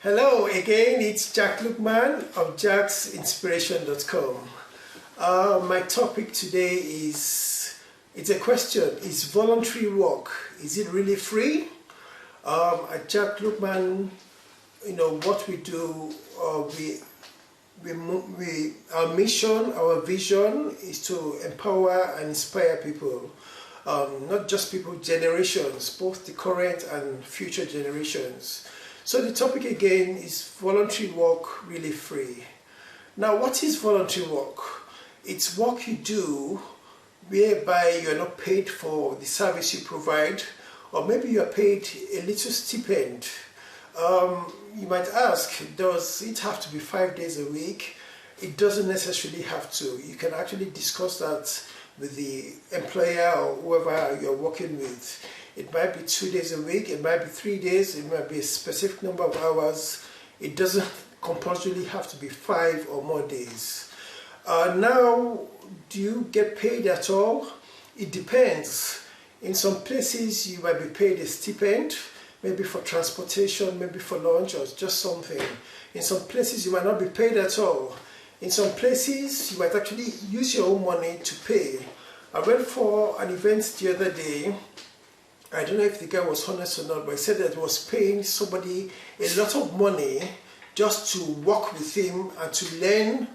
Hello again, it's Jack Lookman of jacksinspiration.com. My topic today it's a question: is voluntary work, is it really free? At Jack Lookman, what we do, our mission, our vision is to empower and inspire people, not just people, generations, both the current and future generations. So the topic again is voluntary work really free? Now, what is voluntary work? It's work you do whereby you're not paid for the service you provide, or maybe you're paid a little stipend. You might ask, does it have to be 5 days a week? It doesn't necessarily have to. You can actually discuss that with the employer or whoever you're working with. It might be 2 days a week, it might be 3 days, it might be a specific number of hours. It doesn't compulsorily have to be 5 or more days. Now, do you get paid at all? It depends. In some places you might be paid a stipend, maybe for transportation, maybe for lunch or just something. In some places you might not be paid at all. In some places you might actually use your own money to pay. I went for an event the other day. I don't know if the guy was honest or not, but he said that he was paying somebody a lot of money just to work with him and to learn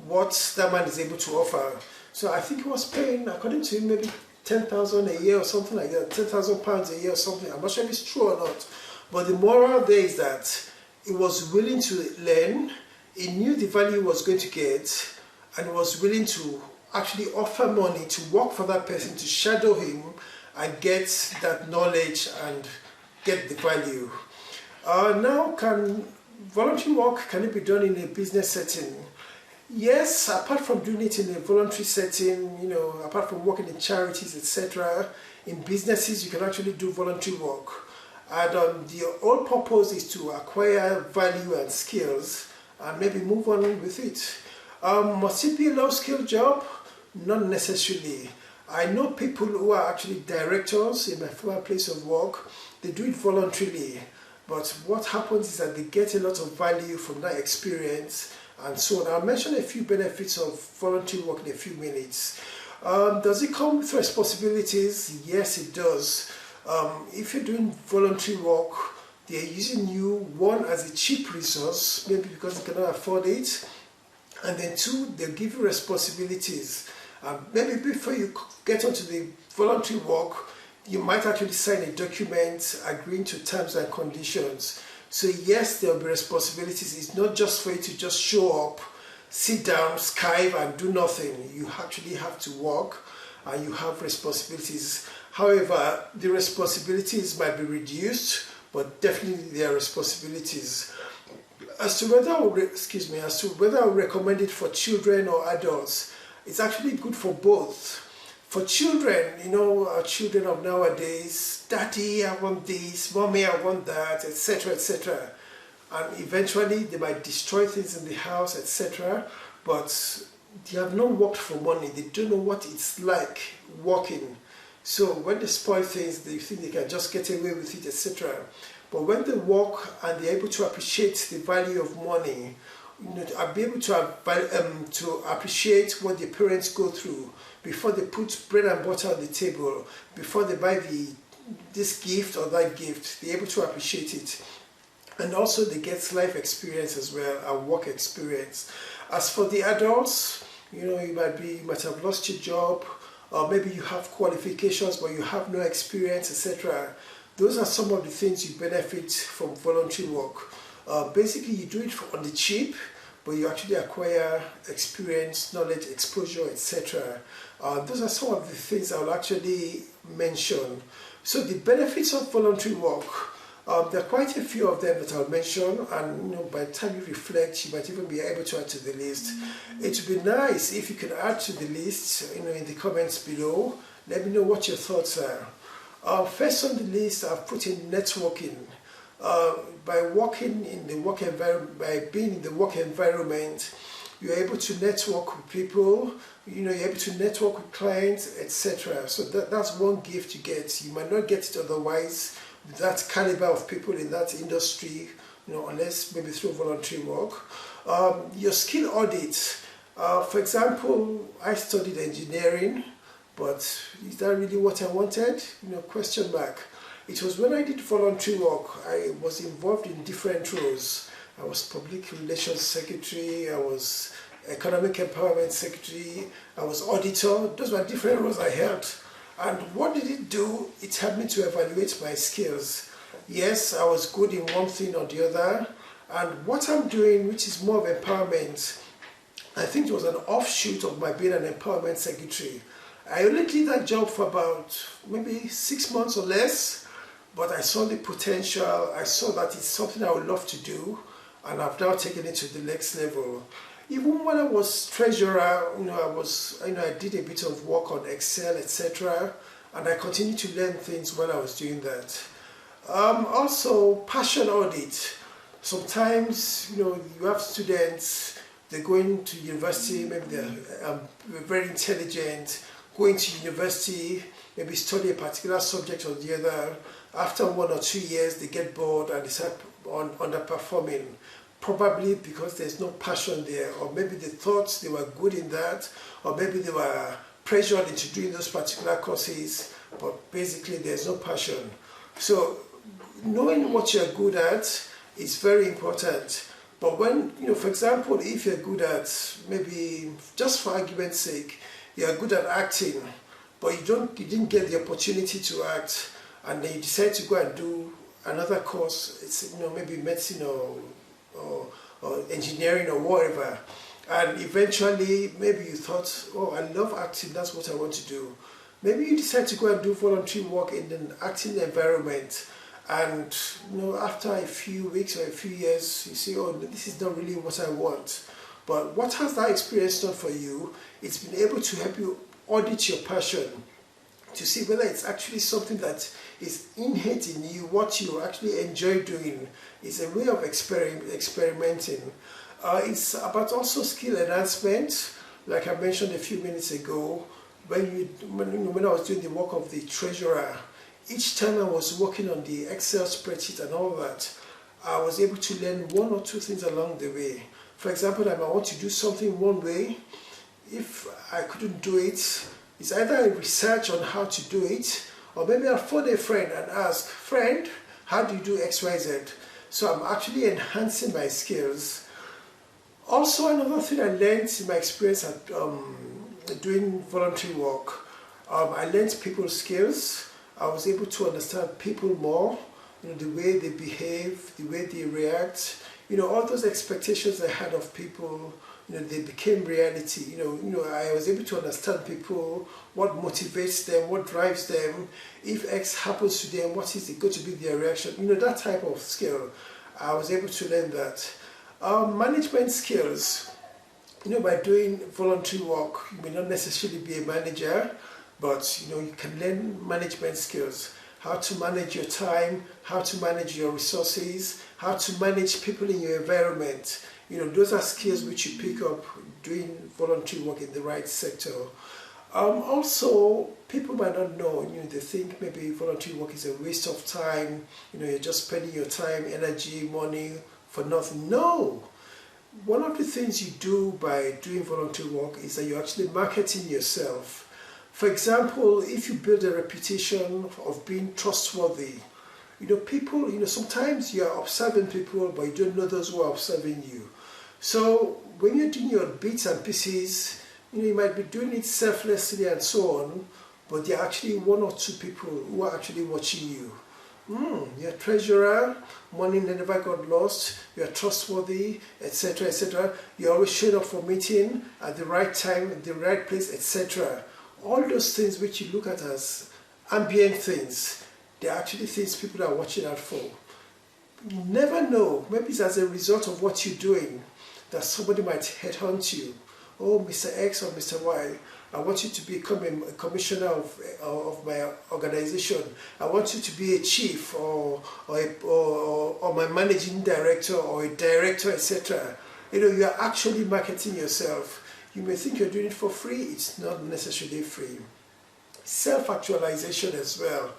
what that man is able to offer. So I think he was paying, according to him, maybe 10,000 a year or something like that, 10,000 pounds a year or something. I'm not sure if it's true or not. But the moral there is that he was willing to learn, he knew the value he was going to get, and was willing to actually offer money to work for that person, to shadow him and get that knowledge and get the value. Now, can voluntary work, can it be done in a business setting? Yes, apart from doing it in a voluntary setting, apart from working in charities, etc., in businesses you can actually do voluntary work. And the whole purpose is to acquire value and skills and maybe move on with it. Must it be a low-skill job? Not necessarily. I know people who are actually directors in my former place of work. They do it voluntarily, but what happens is that they get a lot of value from that experience and so on. I'll mention a few benefits of voluntary work in a few minutes. Does it come with responsibilities? Yes, it does. If you're doing voluntary work, they're using you, one, as a cheap resource, maybe because they cannot afford it, and then two, they'll give you responsibilities. Maybe before you get onto the voluntary work, you might actually sign a document agreeing to terms and conditions. So yes, there will be responsibilities. It's not just for you to just show up, sit down, Skype and do nothing. You actually have to work and you have responsibilities. However, the responsibilities might be reduced, but definitely there are responsibilities. As to whether I would recommend it for children or adults, it's actually good for both. For children, our children of nowadays, daddy, I want this, mommy, I want that, etc., etc. And eventually they might destroy things in the house, etc. But they have not worked for money. They don't know what it's like working. So when they spoil things, they think they can just get away with it, etc. But when they work and they're able to appreciate the value of money, I'll be able to appreciate what the parents go through before they put bread and butter on the table, before they buy this gift or that gift. They're able to appreciate it. And also they get life experience as well, and work experience. As for the adults, you might have lost your job, or maybe you have qualifications but you have no experience, etc. Those are some of the things you benefit from voluntary work. Basically, you do it on the cheap, but you actually acquire experience, knowledge, exposure, etc. Those are some of the things I will actually mention. So the benefits of voluntary work, there are quite a few of them that I'll mention, and by the time you reflect, you might even be able to add to the list. It would be nice if you can add to the list, in the comments below. Let me know what your thoughts are. First on the list, I've put in networking. By working in the work environment, by being in the work environment, you're able to network with people, you're able to network with clients, etc. So that's one gift you get. You might not get it otherwise with that caliber of people in that industry unless maybe through voluntary work. Your skill audit. For example, I studied engineering, but is that really what I wanted? Question mark. It was when I did voluntary work, I was involved in different roles. I was public relations secretary, I was economic empowerment secretary, I was auditor. Those were different roles I held. And what did it do? It helped me to evaluate my skills. Yes, I was good in one thing or the other. And what I'm doing, which is more of empowerment, I think it was an offshoot of my being an empowerment secretary. I only did that job for about maybe 6 months or less, but I saw the potential. I saw that it's something I would love to do, and I've now taken it to the next level. Even when I was treasurer, I did a bit of work on Excel, etc., and I continued to learn things when I was doing that. Also, passion audit. Sometimes, you have students, they're going to university, maybe they're very intelligent, going to university, maybe study a particular subject or the other. After 1 or 2 years, they get bored and they start underperforming. Probably because there's no passion there, or maybe they thought they were good in that, or maybe they were pressured into doing those particular courses, but basically there's no passion. So knowing what you're good at is very important. But when, for example, if you're good at, maybe just for argument's sake, you're good at acting, but you didn't get the opportunity to act, and then you decide to go and do another course, it's maybe medicine or engineering or whatever, and eventually maybe you thought, oh, I love acting, that's what I want to do. Maybe you decide to go and do voluntary work in an acting environment, and after a few weeks or a few years you say, oh, this is not really what I want. But what has that experience done for you? It's been able to help you audit your passion to see whether it's actually something that is innate in you, what you actually enjoy doing. It's a way of experimenting. It's about also skill enhancement, like I mentioned a few minutes ago. When I was doing the work of the treasurer, each time I was working on the Excel spreadsheet and all that, I was able to learn 1 or 2 things along the way. For example, I might want to do something one way. If I couldn't do it, it's either I research on how to do it, or maybe I'll phone a friend and ask, friend, how do you do XYZ? So I'm actually enhancing my skills. Also, another thing I learned in my experience at doing voluntary work, I learned people skills. I was able to understand people more, the way they behave, the way they react, all those expectations I had of people, they became reality. I was able to understand people, what motivates them, what drives them. If X happens to them, what is going to be their reaction? That type of skill. I was able to learn that. Management skills. By doing voluntary work, you may not necessarily be a manager, but you can learn management skills. How to manage your time, how to manage your resources, how to manage people in your environment. Those are skills which you pick up doing voluntary work in the right sector. Also, people might not know, they think maybe voluntary work is a waste of time, you're just spending your time, energy, money for nothing. No! One of the things you do by doing voluntary work is that you're actually marketing yourself. For example, if you build a reputation of being trustworthy, people, sometimes you're observing people, but you don't know those who are observing you. So when you're doing your bits and pieces, you might be doing it selflessly and so on, but there are actually 1 or 2 people who are actually watching you. You're a treasurer, money never got lost, you're trustworthy, etc., etc. You're always showing up for meeting at the right time, at the right place, etc. All those things which you look at as ambient things, they're actually things people are watching out for. You never know, maybe it's as a result of what you're doing that somebody might headhunt you. Oh, Mr. X or Mr. Y, I want you to become a commissioner of my organization. I want you to be a chief or my managing director or a director, etc. You're actually marketing yourself. You may think you're doing it for free. It's not necessarily free. Self-actualization as well.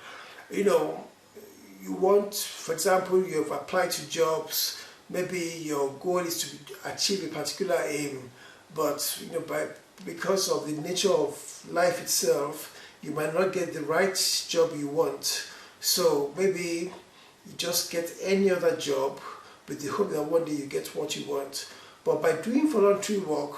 you want, for example, you've applied to jobs, maybe your goal is to achieve a particular aim, but because of the nature of life itself, you might not get the right job you want. So maybe you just get any other job with the hope that one day you get what you want. But by doing voluntary work,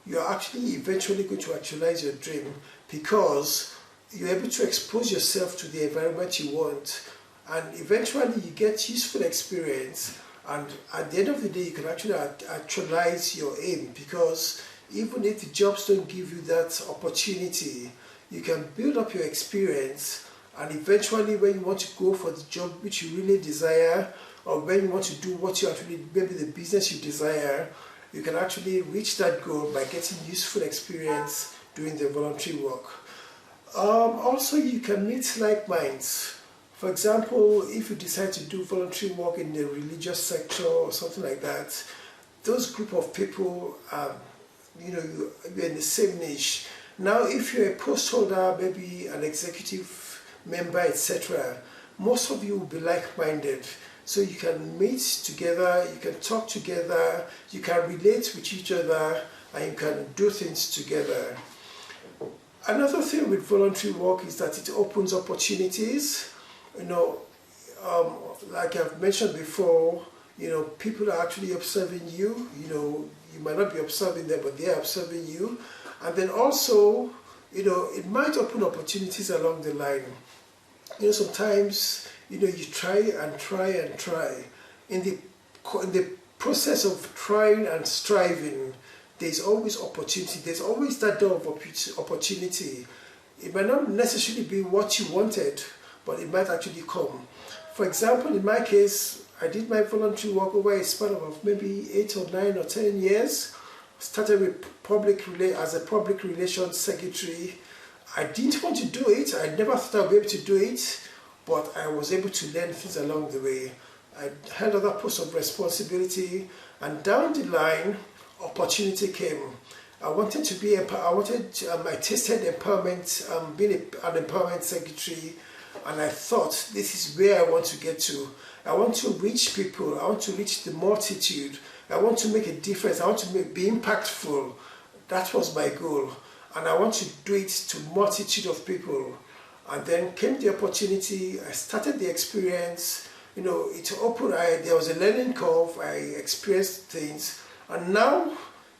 you're actually eventually going to actualize your dream, because you're able to expose yourself to the environment you want, and eventually you get useful experience, and at the end of the day you can actually actualize your aim, because even if the jobs don't give you that opportunity, you can build up your experience, and eventually when you want to go for the job which you really desire, or when you want to do what you actually, maybe the business you desire, you can actually reach that goal by getting useful experience doing the voluntary work. Also, you can meet like minds. For example, if you decide to do voluntary work in the religious sector or something like that, those group of people, you're in the same niche. Now, if you're a post holder, maybe an executive member, etc., most of you will be like-minded. So you can meet together, you can talk together, you can relate with each other, and you can do things together. Another thing with voluntary work is that it opens opportunities. Like I've mentioned before, people are actually observing you. You might not be observing them, but they are observing you. And then also, it might open opportunities along the line. Sometimes, you try and try and try. In the process of trying and striving, there's always opportunity. There's always that door of opportunity. It might not necessarily be what you wanted, but it might actually come. For example, in my case, I did my voluntary work over a span of maybe 8 or 9 or 10 years. Started with as a public relations secretary. I didn't want to do it. I never thought I'd be able to do it, but I was able to learn things along the way. I held other posts of responsibility, and down the line, opportunity came. I tasted empowerment, being an empowerment secretary, and I thought, this is where I want to get to. I want to reach people. I want to reach the multitude. I want to make a difference. I want to be impactful. That was my goal. And I want to do it to multitude of people. And then came the opportunity. I started the experience. It opened. There was a learning curve. I experienced things. And now,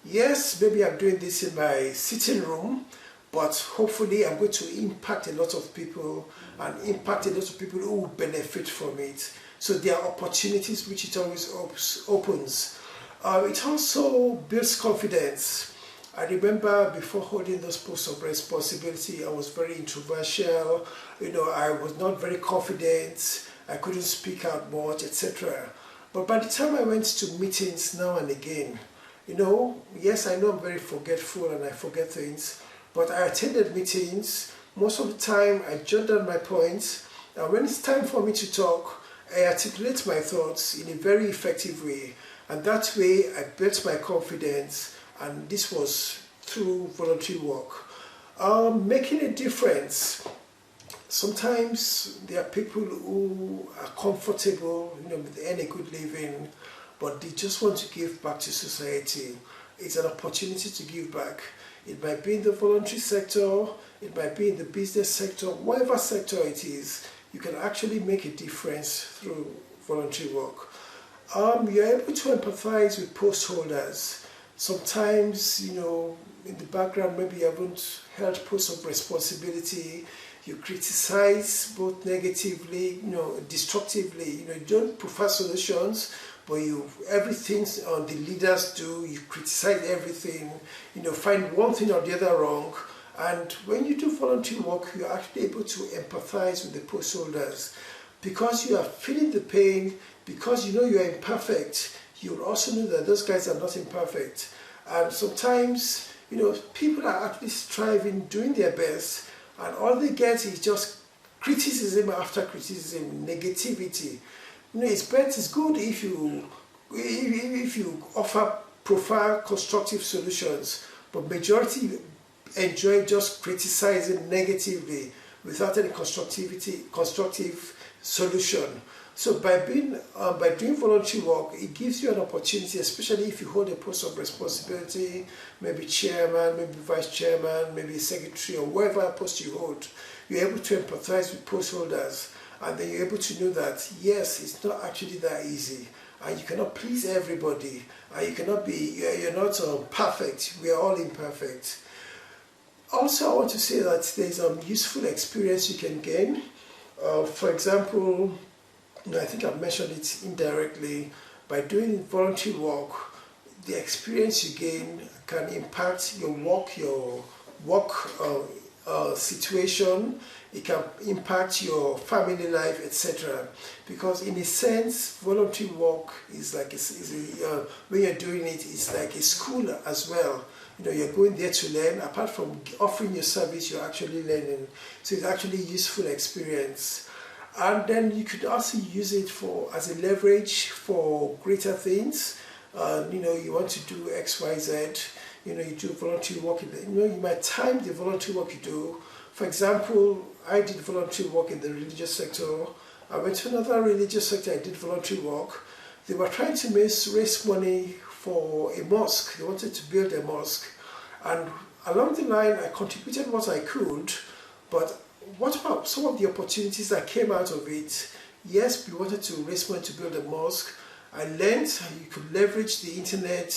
yes, maybe I'm doing this in my sitting room, but hopefully I'm going to impact a lot of people, and impact a lot of people who will benefit from it. So there are opportunities which it always opens. It also builds confidence. I remember before holding those posts of responsibility, I was very introversial. I was not very confident. I couldn't speak out much, etc. But by the time I went to meetings now and again, yes, I know I'm very forgetful and I forget things, but I attended meetings. Most of the time, I jot down my points, and when it's time for me to talk, I articulate my thoughts in a very effective way, and that way I built my confidence, and this was through voluntary work. Making a difference. Sometimes there are people who are comfortable, with earning a good living, but they just want to give back to society. It's an opportunity to give back. It might be in the voluntary sector, it might be in the business sector, whatever sector it is, you can actually make a difference through voluntary work. You're able to empathize with post holders. Sometimes, in the background, maybe you haven't held posts of responsibility. You criticize both negatively, destructively. You don't prefer solutions, but everything the leaders do, you criticize everything. Find one thing or the other wrong. And when you do voluntary work, you're actually able to empathize with the post holders, because you are feeling the pain, because you are imperfect. You also know that those guys are not imperfect. And sometimes, people are actually striving, doing their best, and all they get is just criticism after criticism, negativity. It's good if you prefer constructive solutions, but majority enjoy just criticizing negatively without any constructive solution. So by doing voluntary work, it gives you an opportunity, especially if you hold a post of responsibility, maybe chairman, maybe vice chairman, maybe secretary, or whatever post you hold. You're able to empathize with post holders, and then you're able to know that yes, it's not actually that easy, and you cannot please everybody, and you cannot be, you're not perfect. We are all imperfect. Also, I want to say that there's a useful experience you can gain. For example, I think I've mentioned it indirectly, by doing voluntary work, the experience you gain can impact your work situation. It can impact your family life, etc. Because in a sense, voluntary work is like when you're doing it, it's like a school as well. You know, you're going there to learn. Apart from offering your service, you're actually learning. So it's actually a useful experience. And then you could also use it as a leverage for greater things. You know, you want to do X, Y, Z. You know, you do voluntary work. You might time the voluntary work you do. For example, I did voluntary work in the religious sector. I went to another religious sector. I did voluntary work. They were trying to raise money for a mosque. They wanted to build a mosque. And along the line, I contributed what I could, but what about some of the opportunities that came out of it? Yes, we wanted to raise money to build a mosque. I learned you could leverage the internet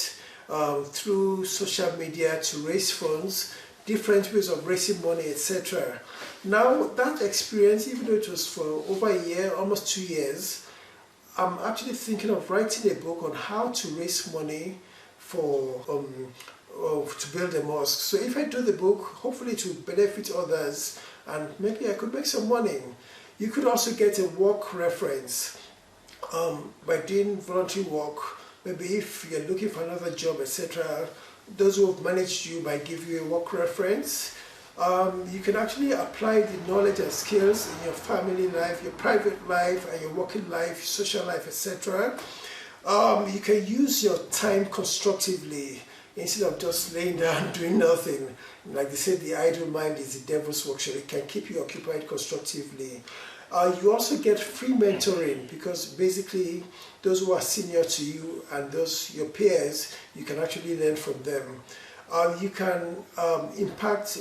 through social media to raise funds, different ways of raising money, etc. Now, that experience, even though it was for over a year, almost 2 years, I'm actually thinking of writing a book on how to raise money for to build a mosque. So if I do the book, hopefully it will benefit others, and maybe I could make some money. You could also get a work reference by doing voluntary work. Maybe if you're looking for another job, etc., those who have managed you might give you a work reference. You can actually apply the knowledge and skills in your family life, your private life, and your working life, social life, etc. You can use your time constructively instead of just laying down doing nothing. Like they say, the idle mind is the devil's workshop. It can keep you occupied constructively. You also get free mentoring, because basically those who are senior to you and your peers, you can actually learn from them. You can impact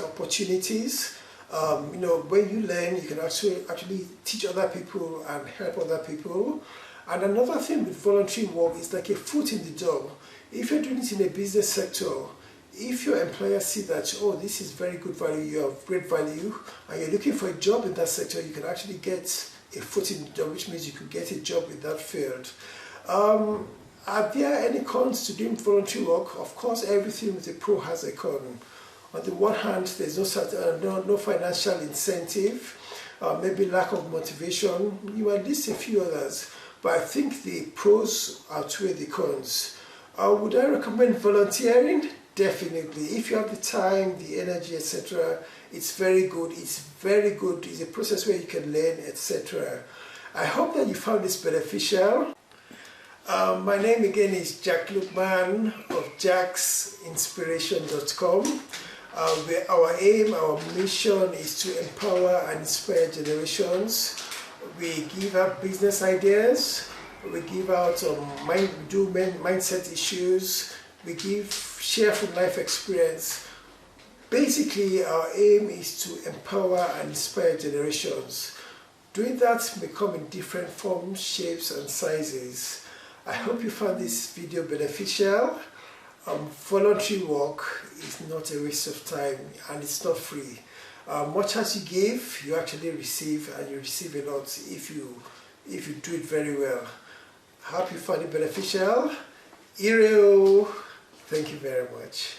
opportunities. When you learn, you can actually teach other people and help other people. And another thing with voluntary work is like a foot in the door. If you're doing it in a business sector, if your employer sees that, oh, this is very good value, you have great value, and you're looking for a job in that sector, you can actually get a foot in the door, which means you could get a job in that field. Are there any cons to doing voluntary work? Of course, everything with a pro has a con. On the one hand, there's no financial incentive, maybe lack of motivation. You might list a few others, but I think the pros outweigh the cons. Would I recommend volunteering? Definitely. If you have the time, the energy, etc., it's very good. It's very good. It's a process where you can learn, etc. I hope that you found this beneficial. My name again is Jack Lookman of jacksinspiration.com. Our aim, our mission is to empower and inspire generations. We give out business ideas. We give out mindset issues. We share from life experience. Basically, our aim is to empower and inspire generations. Doing that may come in different forms, shapes, and sizes. I hope you found this video beneficial. Voluntary work is not a waste of time, and it's not free. Much as you give, you actually receive, and you receive a lot if you do it very well. I hope you found it beneficial. Carew. Thank you very much.